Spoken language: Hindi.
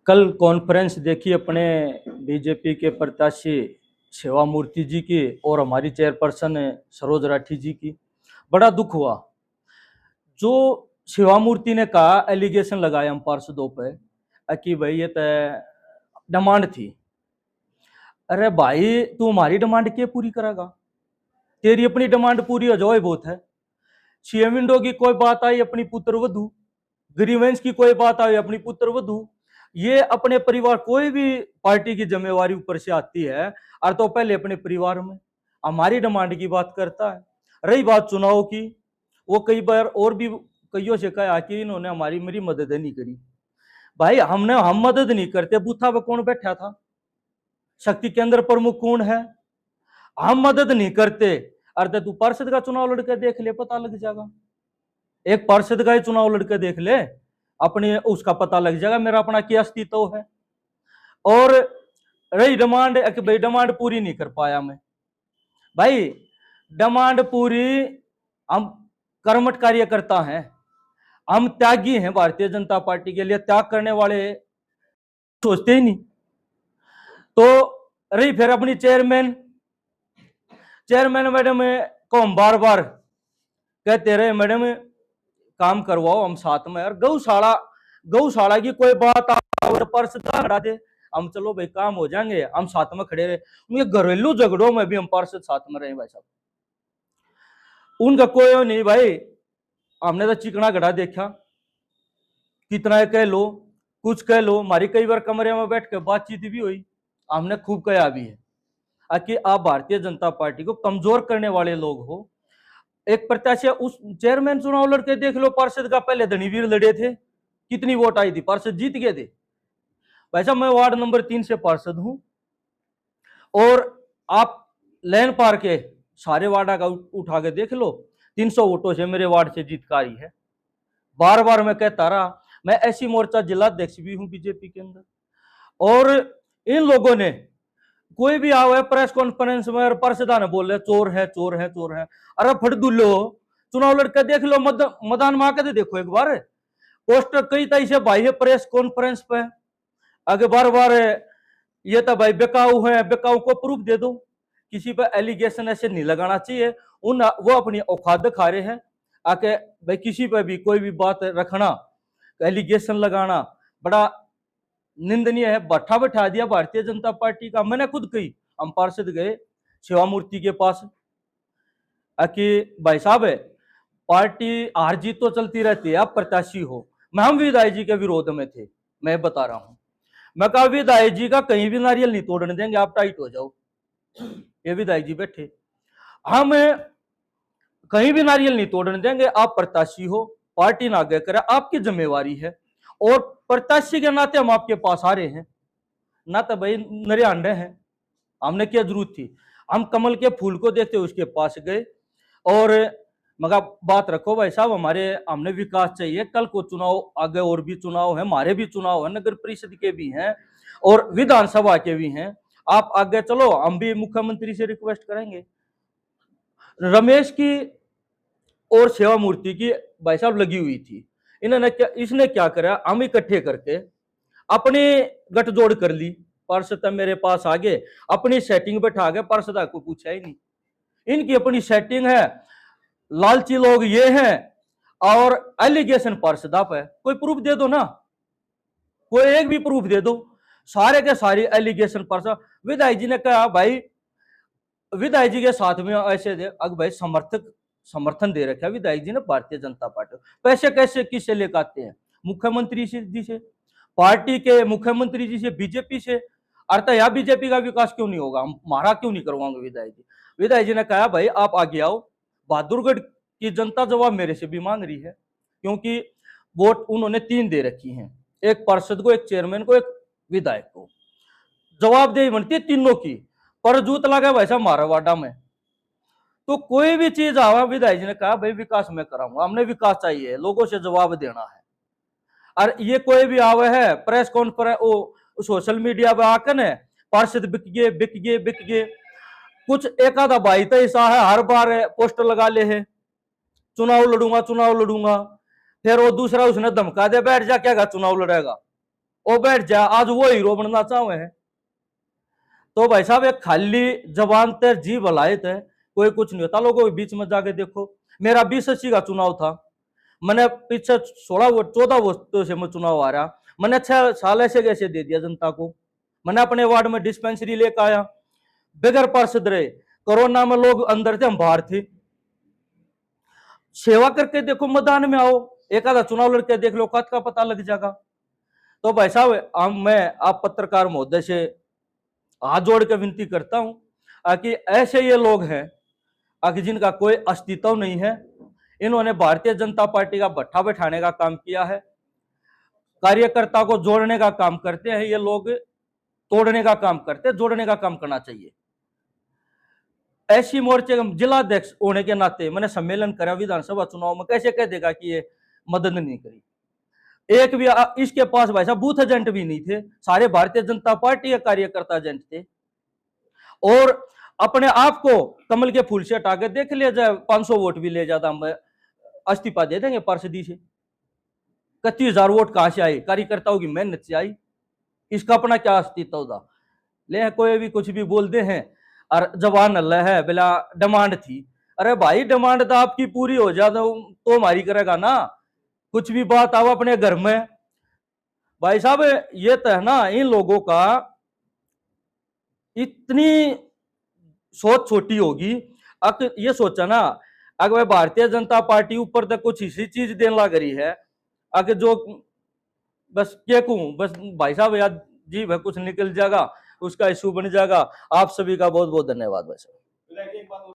कल कॉन्फ्रेंस देखी अपने बीजेपी के प्रत्याशी सेवा मूर्ति जी की और हमारी चेयरपर्सन सरोज राठी जी की। बड़ा दुख हुआ। जो सेवा मूर्ति ने कहा, एलिगेशन लगाए हम पार्षदों पे कि भाई ये तो डिमांड थी। अरे भाई, तू हमारी डिमांड क्या पूरी करेगा? तेरी अपनी डिमांड पूरी हो जाए बहुत है। सीएम विंडो की कोई बात आई, अपनी पुत्र वधु। ग्रीवेंस की कोई बात आई, अपनी पुत्र वधु। ये अपने परिवार, कोई भी पार्टी की जिम्मेवारी ऊपर से आती है और तो पहले अपने परिवार में हमारी डिमांड की बात करता है। रही बात चुनाव की, वो कई बार और भी कईयों से कहा कि इन्होंने हमारी मेरी मदद नहीं करी। भाई, हम मदद नहीं करते, बूथा पे कौन बैठा था? शक्ति केंद्र प्रमुख कौन है? हम मदद नहीं करते। अरे तू पार्षद का चुनाव लड़के देख ले, पता लग जाएगा। एक पार्षद का ही चुनाव लड़के देख ले, अपने उसका पता लग जाएगा मेरा अपना क्या अस्तित्व है। और रही डिमांड कि भाई डिमांड पूरी नहीं कर पाया मैं। भाई, डिमांड पूरी, हम कर्मठ कार्यकर्ता हैं, हम त्यागी हैं। भारतीय जनता पार्टी के लिए त्याग करने वाले सोचते ही नहीं। तो रही फिर अपनी चेयरमैन मैडम को हम बार बार कहते रहे, मैडम काम करवाओ हम साथ में। और गौशाला की कोई बात और पार्षद हटा दे, हम चलो भाई काम हो जाएंगे, हम साथ में खड़े रहे। उनके घरेलू झगड़ों में भी हम पार्षद साथ में रहे भाई साहब, उनका कोई नहीं। भाई, हमने तो चिकना गड़ा देखा, कितना कह लो, कुछ कह लो। हमारी कई बार कमरे में बैठ के बातचीत भी हुई, हमने खूब कहा भी है कि आप भारतीय जनता पार्टी को कमजोर करने वाले लोग हो। एक प्रत्याशी उस चेयरमैन चुनाव लड़के देख लो, पार्षद का पहले धनीवीर लड़े थे, कितनी वोट आई थी, पार्षद जीत गए थे। भाई साहब, मैं वार्ड नंबर 3 से पार्षद हूं और आप लैन पार के सारे वार्ड का उठा के देख लो, 300 वोटों से मेरे वार्ड से जीतकारी है। बार बार मैं कहता रहा, मैं ऐसी मोर्चा जिला अध्यक्ष भी हूं बीजेपी के अंदर। और इन लोगों ने कोई भी आवे प्रेस कॉन्फ्रेंस में और पार्षदा बोल रहे चोर है चोर है चोर है। अरे फट दुल्लो, चुनाव लड़के देख लो, मैदान में आके देखो एक बार। पोस्टर कई तरह से भाई है प्रेस कॉन्फ्रेंस पे, आगे बार बार ये तो भाई बेकाऊ है, बेकाऊ को प्रूफ दे दो। किसी पर एलिगेशन ऐसे नहीं लगाना चाहिए। वो अपनी औकात दिखा रहे हैं आके। भाई, किसी पर भी कोई भी बात रखना, एलिगेशन लगाना बड़ा निंदनीय है। बैठा बैठा दिया भारतीय जनता पार्टी का। मैंने खुद कही, हम पार्षद गए सेवा मूर्ति के पास कि भाई साहब, पार्टी हार जीत तो चलती रहती है, आप प्रत्याशी हो। मैं हम विधायक जी के विरोध में थे, मैं बता रहा हूं। मैं कहा विधायक जी का कहीं भी नारियल नहीं तोड़ने देंगे, आप टाइट हो जाओ। ये विधायक जी बैठे, हम कहीं भी नारियल नहीं तोड़ने देंगे, आप प्रत्याशी हो, पार्टी ना आगे करे, आपकी जिम्मेवारी है। और प्रत्याशी के नाते हम आपके पास आ रहे हैं, ना तो भाई नरे अंडे हैं। हमने क्या जरूरत थी? हम कमल के फूल को देखते उसके पास गए और मगर बात रखो भाई साहब, हमने विकास चाहिए। कल को चुनाव आगे, और भी चुनाव है, हमारे भी चुनाव है, नगर परिषद के भी हैं और विधानसभा के भी हैं। आप आगे चलो, हम भी मुख्यमंत्री से रिक्वेस्ट करेंगे। रमेश की और सेवा मूर्ति की भाई साहब लगी हुई थी। इसने क्या करा, हम इकट्ठे करके अपनी गठजोड़ कर ली। पार्षद मेरे पास आ गए, अपनी सेटिंग बैठा गए, पार्षद को पूछा ही नहीं। इनकी अपनी सेटिंग है, लालची लोग ये हैं और एलिगेशन पार्षद आप है। कोई प्रूफ दे दो ना, कोई एक भी प्रूफ दे दो। सारे के सारे एलिगेशन पार्षद। विधायक जी ने कहा, भाई विधायक जी के साथ में ऐसे दे, अगर भाई समर्थन दे रखा है विधायक जी ने भारतीय जनता पार्टी। पैसे कैसे किससे लेकर आते हैं? मुख्यमंत्री जी से, पार्टी के मुख्यमंत्री जी से, बीजेपी से। अर्थ या बीजेपी का विकास क्यों नहीं होगा, हमारा क्यों नहीं करवाएंगे विधायक जी? विधायक जी ने कहा, भाई आप आगे आओ। बहादुरगढ़ की जनता जवाब मेरे से भी मांग रही है, क्योंकि वोट उन्होंने 3 दे रखी हैं, एक पार्षद को, एक चेयरमैन को, एक विधायक को। जवाबदेही बनती है तीनों की। पर जूत लगा भाई साहब हमारा वाडा में, तो कोई भी चीज आवा, विधायक जी ने कहा भाई विकास मैं कराऊंगा, हमने विकास चाहिए, लोगों से जवाब देना है। और ये कोई भी आवे है प्रेस कॉन्फ्रेंस, सोशल मीडिया पे आकर ने पार्षद बिक गए बिक गए बिक गए। कुछ एक आधा भाई तो ऐसा है, हर बार पोस्टर लगा ले है, चुनाव लड़ूंगा चुनाव लड़ूंगा। फिर वो दूसरा उसने धमका दे, बैठ जा क्या चुनाव लड़ेगा। वो बैठ जा, आज वो हीरो बनना चाहे है। तो भाई साहब एक खाली जबान ते जी भलायत है, कोई कुछ नहीं होता। लोगों के बीच में जाके देखो, मेरा 2080 का चुनाव था, मैंने पीछे 16 वोट 14 वोटों से मैं चुनाव आ रहा, मैंने 6 साल ऐसे कैसे दे दिया जनता को। मैंने अपने वार्ड में डिस्पेंसरी लेकर आया, बगैर पार्षद रहे, कोरोना में लोग अंदर थे हम बाहर थे। सेवा करके देखो, मैदान में आओ, एक आधा चुनाव लड़के देख लो, कद का पता लग जाएगा। तो भाई साहब मैं आप पत्रकार महोदय से हाथ जोड़ के विनती करता हूं कि ऐसे ये लोग हैं कि जिनका कोई अस्तित्व नहीं है, इन्होंने भारतीय जनता पार्टी का भट्ठा बैठाने का काम किया है, कार्यकर्ता को जोड़ने का काम करते हैं ये लोग, तोड़ने का काम करते हैं, जोड़ने का काम करना चाहिए। ऐसी मोर्चे जिलाध्यक्ष होने के नाते मैंने सम्मेलन करा विधानसभा चुनाव में, कैसे कह देगा कि ये मदद नहीं करी। एक भी इसके पास भाई साहब बूथ एजेंट भी नहीं थे, सारे भारतीय जनता पार्टी के कार्यकर्ता एजेंट थे। और अपने आप को कमल के फूल से हटा के देख लिया जाए, 500 वोट भी ले जाता, हम इस्तीफा दे देंगे पार्षदी से। 31,000 वोट कहां से आई? कार्यकर्ताओं की मेहनत से आई। इसका अपना क्या अस्तित्व था? ले कोई भी कुछ भी बोलते हैं और जवान अल्लाह है बिला डिमांड थी। अरे भाई डिमांड तो आपकी पूरी हो जाए तो हमारी करेगा ना। कुछ भी बात आओ अपने घर में, भाई साहब ये तो है ना, इन लोगों का इतनी सोच छोटी होगी। अब ये सोचा ना, अगर भारतीय जनता पार्टी ऊपर तक कुछ इसी चीज देने लग रही है, अगर जो बस क्या कहूं, बस भाई साहब यार जी भाई कुछ निकल जाएगा, उसका इशू बन जाएगा। आप सभी का बहुत बहुत धन्यवाद भाई साहब।